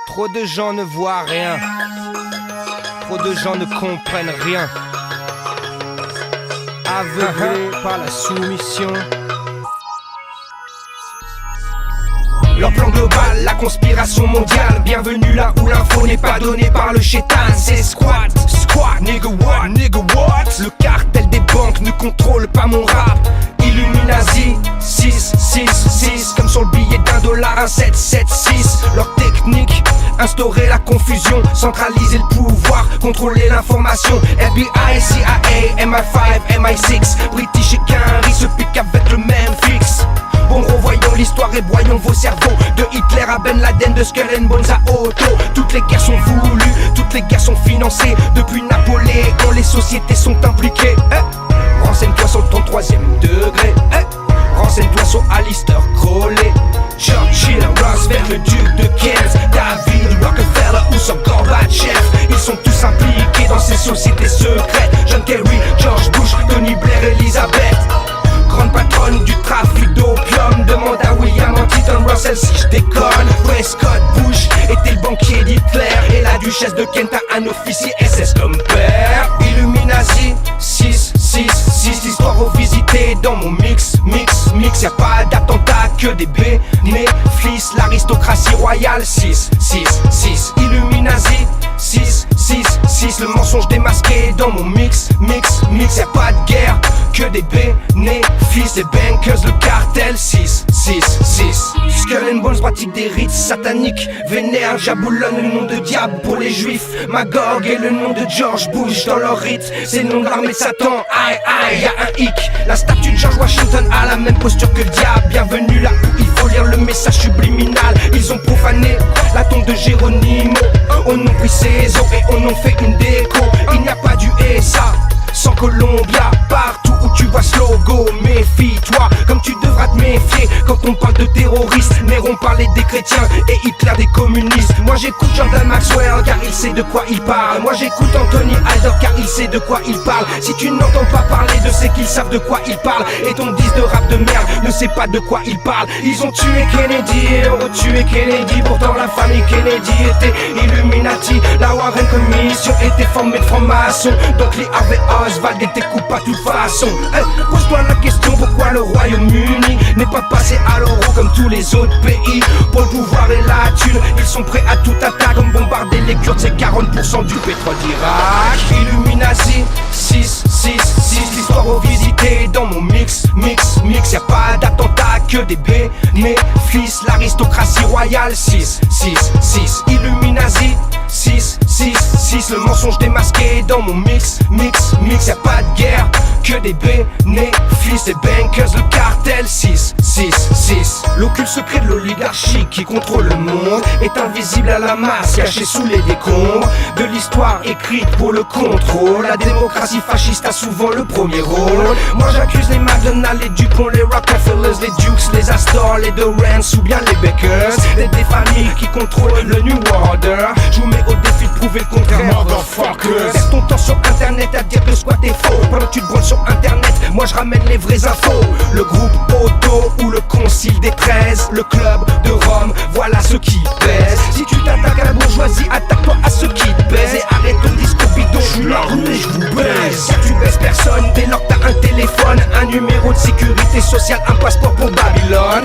Trop de gens ne voient rien. Trop de gens ne comprennent rien. Aveuglés par la soumission. Leur plan global, la conspiration mondiale. Bienvenue là où l'info n'est pas donnée par le chétan. C'est squat, nigga what? Le cartel des banques ne contrôle pas mon rap. Illuminati, 6, comme sur le billet $1, un 776. Leur technique, instaurer la confusion, centraliser le pouvoir, contrôler l'information. FBI, CIA, MI5, MI6, British et Quinry se piquent avec le même fixe. Bon, revoyons l'histoire et broyons vos cerveaux. De Hitler à Ben Laden, de Skull and Bones à Otto. Toutes les guerres sont voulues, toutes les guerres sont financées. Depuis Napoléon, les sociétés sont impliquées. Renseigne-toi sur le 33e degré. Renseigne-toi sur Alistair Crowley, Churchill, Roosevelt, le duc de Kent, David Rockefeller ou sur Gorbatchev. Ils sont tous impliqués dans ces sociétés secrètes. John Kerry, George Bush, Tony Blair, Elizabeth. Grande patronne du trafic d'opium. Demande à William Huntington Russell si je déconne. Prescott Bush était le banquier d'Hitler. Et la duchesse de Kent a un officier SS comme père. Illuminati, 6, l'histoire revisitée dans mon mix. Y'a pas d'attentat que des bénéfices. L'aristocratie royale, 6, Illuminati, 6, le mensonge démasqué dans mon mix. Y'a pas de guerre que des bénéfices. Les bankers, le cartel, 6. Skull and Bones pratique des rites sataniques. Vénère, jaboulonne le nom de diable pour les juifs. Magog est le nom de George Bush dans leur rite. C'est le nom de l'armée de Satan, aïe, y'a un hic. La statue de George Washington a la même posture que le diable. Bienvenue là où il faut lire le message subliminal. Ils ont profané la tombe de Géronimo. On a pris ses os et on en fait une déco. Il n'y a pas du SA sans Columbia. Partout où tu vois ce logo, méfie-toi comme tu devras te méfier quand on parle de terroristes. Néron parlait des chrétiens et Hitler des communistes. Moi j'écoute Jordan Maxwell car il sait de quoi il parle. Moi j'écoute Anthony Alder car il sait de quoi il parle. Si tu n'entends pas parler de ceux qui savent de quoi il parle, et ton disque de rap de merde ne sait pas de quoi il parle. Ils ont tué Kennedy et ont retué Kennedy. Pourtant la famille Kennedy était Illuminati. La Warren Commission était formée de francs-maçons. Donc les Harvey Oswald étaient coupables de toute façon. Pose-toi la question pourquoi le Royaume-Uni n'est pas passé à l'euro comme tous les autres pays. Pour le pouvoir et la thune, ils sont prêts à tout attaque. Comme bombarder les Kurdes, c'est 40% du pétrole d'Irak. Illuminati, 6, l'histoire revisitée dans mon mix. Y'a pas d'attentat que des bénéfices. L'aristocratie royale, 6, Illuminati, 6, le mensonge démasqué dans mon mix. Y'a pas de guerre que des bénéfices. Les bankers, le cartel, 6. L'occulte secret de l'oligarchie qui contrôle le monde est invisible à la masse, caché sous les décombres de l'histoire écrite pour le contrôle. La démocratie fasciste a souvent le premier rôle. Moi j'accuse les McDonald's, les Dupont, les Rockefellers, les Dukes, les Astor, les Durants ou bien les Bakers. Des familles qui contrôlent le New Order. Je vous mets au défi de prouver le contraire, motherfuckers. Perds ton temps sur internet à dire que squat est faux. Pendant que tu te branles sur internet, moi je ramène les vraies infos. Le groupe Otto ou le concile des 13, le club de Rome, voilà ce qui pèse. Si tu t'attaques à la bourgeoisie, attaque-toi à ceux qui te baisent. Et arrête ton discours bidon, je suis l'armée, je vous baise. Car tu baises personne dès lors que t'as un téléphone, un numéro de sécurité sociale, un passeport pour Babylone.